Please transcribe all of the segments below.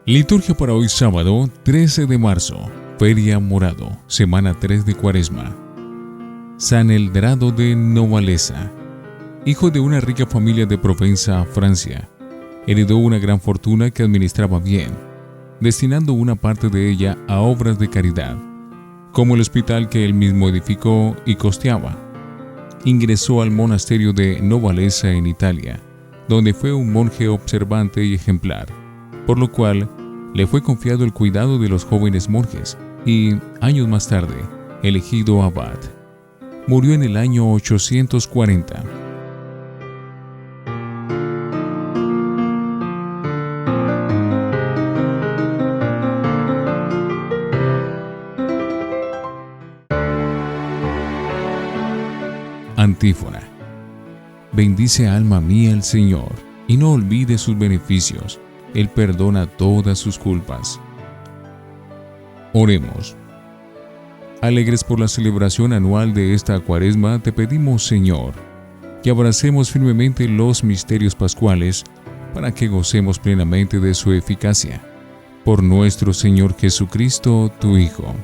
Liturgia para hoy sábado 13 de marzo, Feria Morado, semana 3 de Cuaresma. San Eldrado de Novalesa, hijo de una rica familia de Provenza, Francia, heredó una gran fortuna que administraba bien, destinando una parte de ella a obras de caridad, como el hospital que él mismo edificó y costeaba. Ingresó al monasterio de Novalesa en Italia, donde fue un monje observante y ejemplar, por lo cual le fue confiado el cuidado de los jóvenes monjes y, años más tarde, elegido abad. Murió en el año 840. Antífona. Bendice alma mía al Señor, y no olvide sus beneficios. Él perdona todas sus culpas. Oremos. Alegres por la celebración anual de esta Cuaresma, te pedimos, Señor, que abracemos firmemente los misterios pascuales para que gocemos plenamente de su eficacia. Por nuestro Señor Jesucristo, tu Hijo.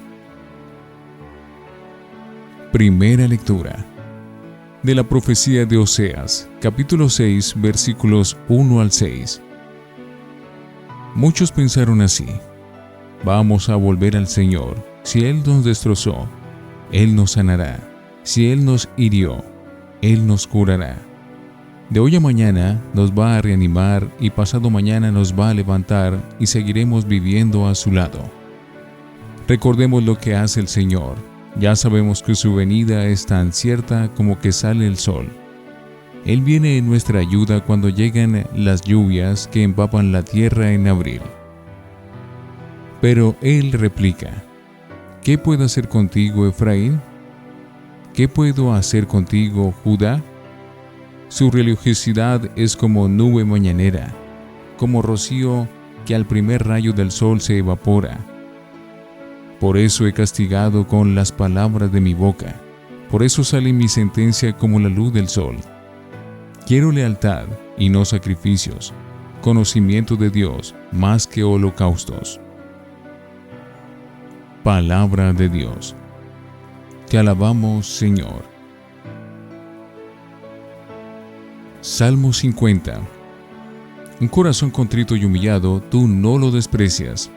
Primera lectura de la profecía de Oseas, capítulo 6, versículos 1 al 6. Muchos pensaron así: vamos a volver al Señor. Si Él nos destrozó, Él nos sanará. Si Él nos hirió, Él nos curará. De hoy a mañana nos va a reanimar y pasado mañana nos va a levantar y seguiremos viviendo a su lado. Recordemos lo que hace el Señor. Ya sabemos que su venida es tan cierta como que sale el sol. Él viene en nuestra ayuda cuando llegan las lluvias que empapan la tierra en abril. Pero Él replica: ¿qué puedo hacer contigo, Efraín? ¿Qué puedo hacer contigo, Judá? Su religiosidad es como nube mañanera, como rocío que al primer rayo del sol se evapora. Por eso he castigado con las palabras de mi boca, por eso sale mi sentencia como la luz del sol. Quiero lealtad y no sacrificios, conocimiento de Dios más que holocaustos. Palabra de Dios. Te alabamos, Señor. Salmo 50. Un corazón contrito y humillado, tú no lo desprecias.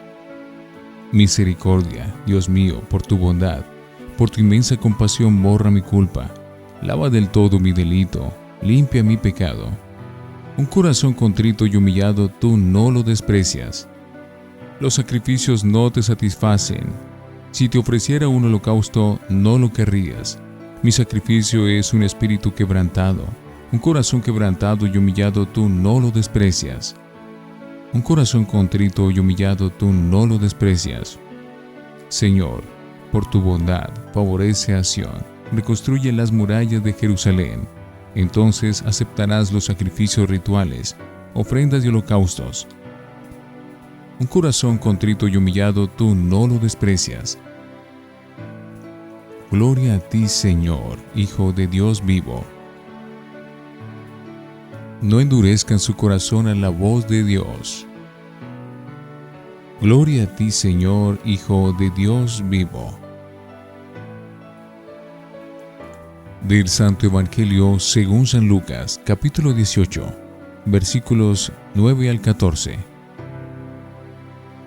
Misericordia, Dios mío, por tu bondad, por tu inmensa compasión borra mi culpa, lava del todo mi delito, limpia mi pecado. Un corazón contrito y humillado tú no lo desprecias. Los sacrificios no te satisfacen. Si te ofreciera un holocausto, no lo querrías. Mi sacrificio es un espíritu quebrantado. Un corazón quebrantado y humillado tú no lo desprecias. Un corazón contrito y humillado tú no lo desprecias. Señor, por tu bondad, favorece a Sión, reconstruye las murallas de Jerusalén. Entonces aceptarás los sacrificios rituales, ofrendas y holocaustos. Un corazón contrito y humillado tú no lo desprecias. Gloria a ti, Señor, Hijo de Dios vivo. No endurezcan su corazón a la voz de Dios. Gloria a ti, Señor, Hijo de Dios vivo. Del Santo Evangelio según San Lucas, capítulo 18, versículos 9 al 14.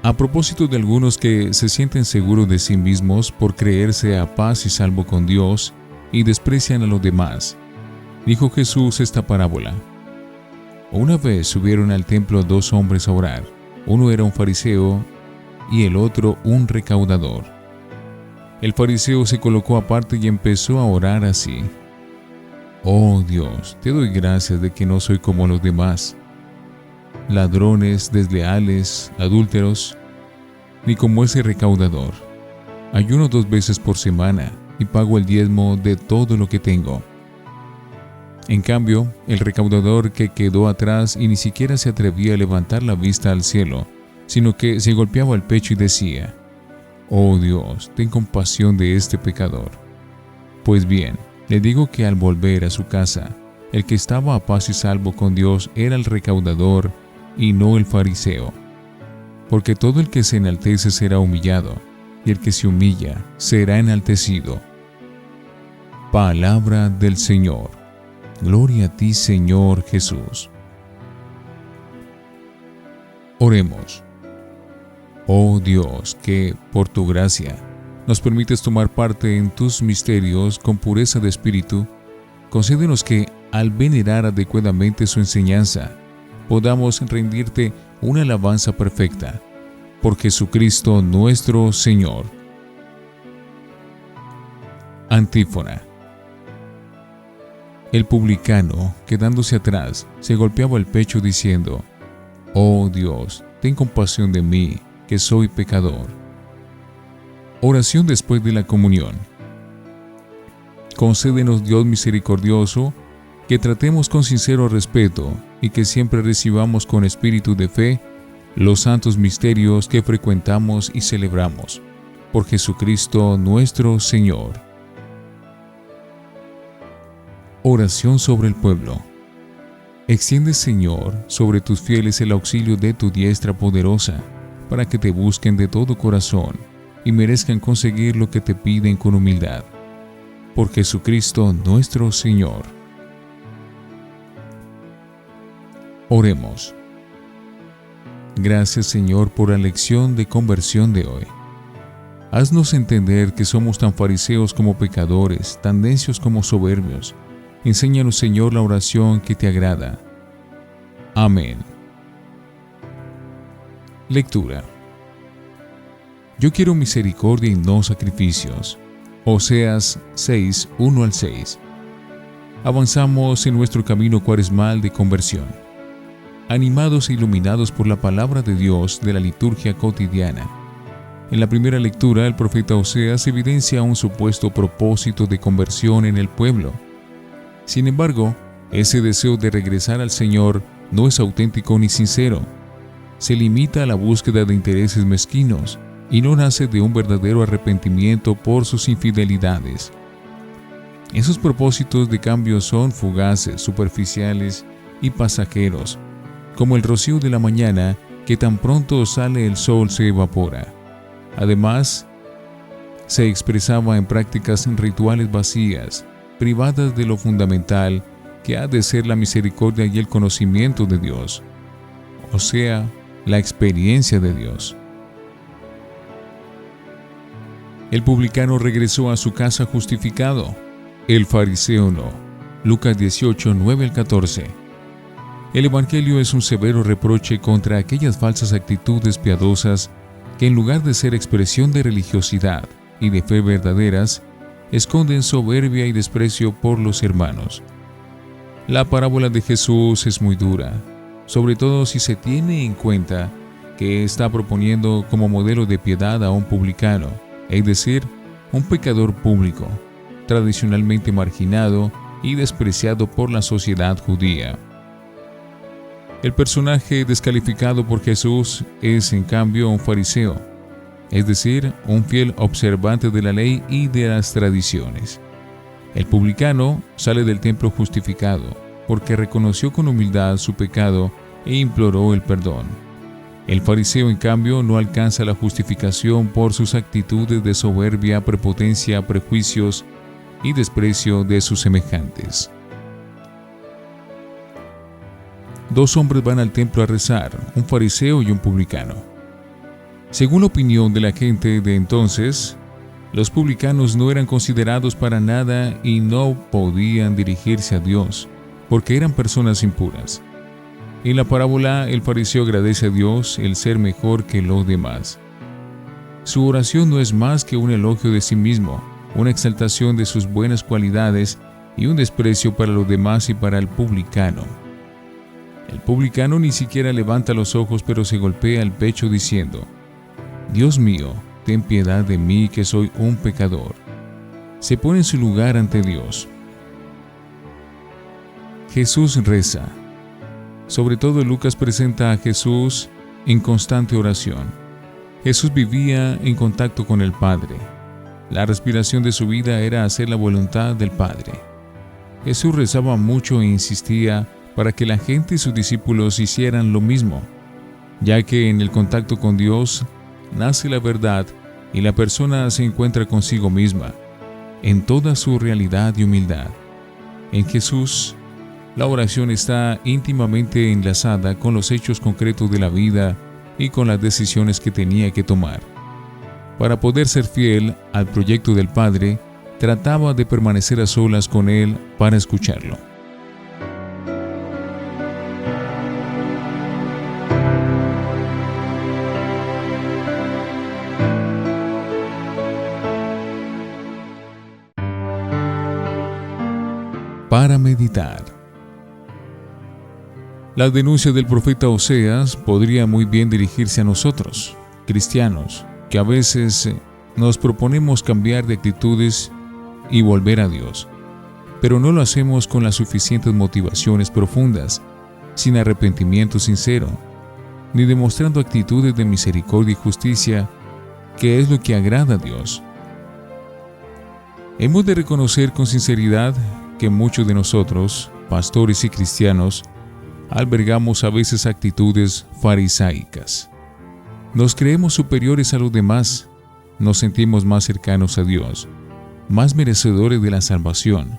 A propósito de algunos que se sienten seguros de sí mismos por creerse a paz y salvo con Dios y desprecian a los demás, dijo Jesús esta parábola. Una vez subieron al templo dos hombres a orar. Uno era un fariseo y el otro un recaudador. El fariseo se colocó aparte y empezó a orar así: Oh Dios, te doy gracias de que no soy como los demás, ladrones, desleales, adúlteros, ni como ese recaudador. Ayuno 2 veces por semana y pago el diezmo de todo lo que tengo. En cambio, el recaudador que quedó atrás y ni siquiera se atrevía a levantar la vista al cielo, sino que se golpeaba el pecho y decía: Oh Dios, ten compasión de este pecador. Pues bien, le digo que al volver a su casa, el que estaba a paz y salvo con Dios era el recaudador y no el fariseo. porque todo el que se enaltece será humillado, y el que se humilla será enaltecido. Palabra del Señor. Gloria a ti, Señor Jesús. Oremos. Oh Dios, que, por tu gracia, nos permites tomar parte en tus misterios con pureza de espíritu, concédenos que, al venerar adecuadamente su enseñanza, podamos rendirte una alabanza perfecta. Por Jesucristo nuestro Señor. Antífona. El publicano, quedándose atrás, se golpeaba el pecho diciendo: Oh Dios, ten compasión de mí, que soy pecador. Oración después de la comunión. Concédenos, Dios misericordioso, que tratemos con sincero respeto y que siempre recibamos con espíritu de fe los santos misterios que frecuentamos y celebramos. Por Jesucristo nuestro Señor. Oración sobre el pueblo. Extiende, Señor, sobre tus fieles el auxilio de tu diestra poderosa, para que te busquen de todo corazón y merezcan conseguir lo que te piden con humildad. Por Jesucristo nuestro Señor. Oremos. Gracias, Señor, por la lección de conversión de hoy. Haznos entender que somos tan fariseos como pecadores, tan necios como soberbios. Enséñanos, Señor, la oración que te agrada. Amén. Lectura. Yo quiero misericordia y no sacrificios. Oseas 6, 1 al 6. Avanzamos en nuestro camino cuaresmal de conversión, animados e iluminados por la palabra de Dios de la liturgia cotidiana. En la primera lectura, el profeta Oseas evidencia un supuesto propósito de conversión en el pueblo. Sin embargo, ese deseo de regresar al Señor no es auténtico ni sincero. Se limita a la búsqueda de intereses mezquinos y no nace de un verdadero arrepentimiento por sus infidelidades. Esos propósitos de cambio son fugaces, superficiales y pasajeros, como el rocío de la mañana que tan pronto sale el sol se evapora. Además, se expresaba en prácticas rituales vacías, privadas de lo fundamental que ha de ser la misericordia y el conocimiento de Dios, o sea, la experiencia de Dios. El publicano regresó a su casa justificado, el fariseo no. Lucas 18, 9 al 14. El Evangelio es un severo reproche contra aquellas falsas actitudes piadosas que, en lugar de ser expresión de religiosidad y de fe verdaderas, esconden soberbia y desprecio por los hermanos. La parábola de Jesús es muy dura, sobre todo si se tiene en cuenta que está proponiendo como modelo de piedad a un publicano, es decir, un pecador público, tradicionalmente marginado y despreciado por la sociedad judía. El personaje descalificado por Jesús es, en cambio, un fariseo, es decir, un fiel observante de la ley y de las tradiciones. El publicano sale del templo justificado, porque reconoció con humildad su pecado e imploró el perdón. El fariseo, en cambio, no alcanza la justificación por sus actitudes de soberbia, prepotencia, prejuicios y desprecio de sus semejantes. Dos hombres van al templo a rezar, un fariseo y un publicano. Según la opinión de la gente de entonces, los publicanos no eran considerados para nada y no podían dirigirse a Dios, porque eran personas impuras. En la parábola, el fariseo agradece a Dios el ser mejor que los demás. Su oración no es más que un elogio de sí mismo, una exaltación de sus buenas cualidades y un desprecio para los demás y para el publicano. El publicano ni siquiera levanta los ojos, pero se golpea el pecho diciendo: Dios mío, ten piedad de mí, que soy un pecador. Se pone en su lugar ante Dios. Jesús reza. Sobre todo, Lucas presenta a Jesús en constante oración. Jesús vivía en contacto con el Padre. La respiración de su vida era hacer la voluntad del Padre. Jesús rezaba mucho e insistía para que la gente y sus discípulos hicieran lo mismo. ya que en el contacto con Dios nace la verdad y la persona se encuentra consigo misma, en toda su realidad y humildad. En Jesús, la oración está íntimamente enlazada con los hechos concretos de la vida y con las decisiones que tenía que tomar. Para poder ser fiel al proyecto del Padre, trataba de permanecer a solas con Él para escucharlo. Para meditar. La denuncia del profeta Oseas podría muy bien dirigirse a nosotros, cristianos, que a veces nos proponemos cambiar de actitudes y volver a Dios, pero no lo hacemos con las suficientes motivaciones profundas, sin arrepentimiento sincero, ni demostrando actitudes de misericordia y justicia, que es lo que agrada a Dios. Hemos de reconocer con sinceridad que muchos de nosotros, pastores y cristianos, albergamos a veces actitudes farisaicas. Nos creemos superiores a los demás, nos sentimos más cercanos a Dios, más merecedores de la salvación.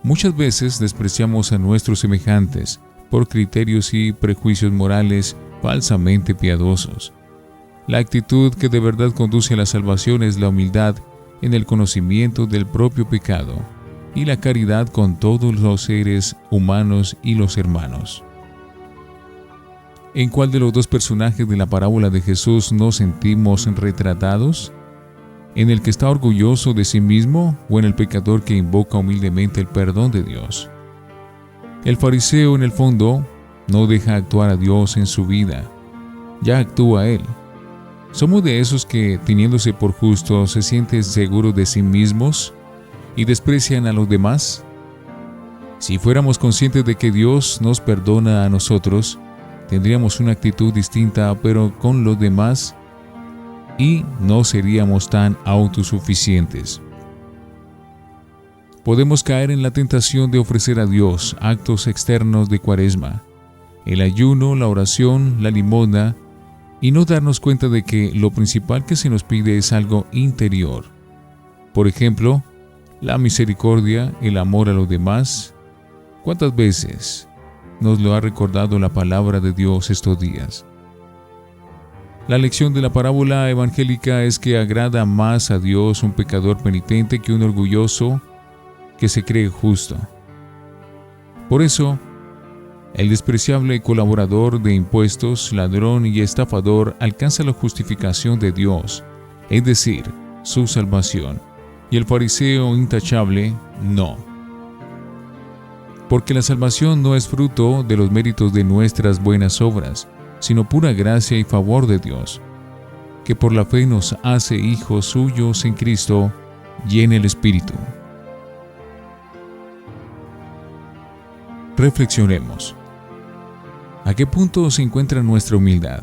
Muchas veces despreciamos a nuestros semejantes por criterios y prejuicios morales falsamente piadosos. La actitud que de verdad conduce a la salvación es la humildad en el conocimiento del propio pecado y la caridad con todos los seres humanos y los hermanos. ¿En cuál de los dos personajes de la parábola de Jesús nos sentimos retratados? ¿En el que está orgulloso de sí mismo o en el pecador que invoca humildemente el perdón de Dios? El fariseo, en el fondo, no deja actuar a Dios en su vida, ya actúa Él. ¿Somos de esos que, teniéndose por justos, se sienten seguros de sí mismos y desprecian a los demás? Si fuéramos conscientes de que Dios nos perdona a nosotros, tendríamos una actitud distinta pero con los demás y no seríamos tan autosuficientes. Podemos caer en la tentación de ofrecer a Dios actos externos de Cuaresma, el ayuno, la oración, la limosna, y no darnos cuenta de que lo principal que se nos pide es algo interior. Por ejemplo, la misericordia, el amor a los demás. ¿Cuántas veces nos lo ha recordado la palabra de Dios estos días? La lección de la parábola evangélica es que agrada más a Dios un pecador penitente que un orgulloso que se cree justo. Por eso, el despreciable colaborador de impuestos, ladrón y estafador alcanza la justificación de Dios, es decir, su salvación, y el fariseo intachable no. Porque la salvación no es fruto de los méritos de nuestras buenas obras, sino pura gracia y favor de Dios, que por la fe nos hace hijos suyos en Cristo y en el Espíritu. Reflexionemos. ¿A qué punto se encuentra nuestra humildad?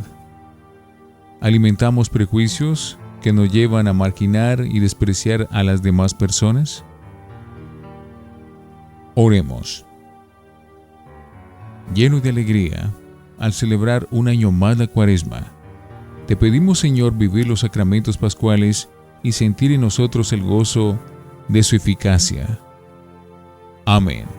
¿Alimentamos prejuicios que nos llevan a marginar y despreciar a las demás personas? Oremos. Lleno de alegría, al celebrar un año más la Cuaresma, te pedimos, Señor, vivir los sacramentos pascuales y sentir en nosotros el gozo de su eficacia. Amén.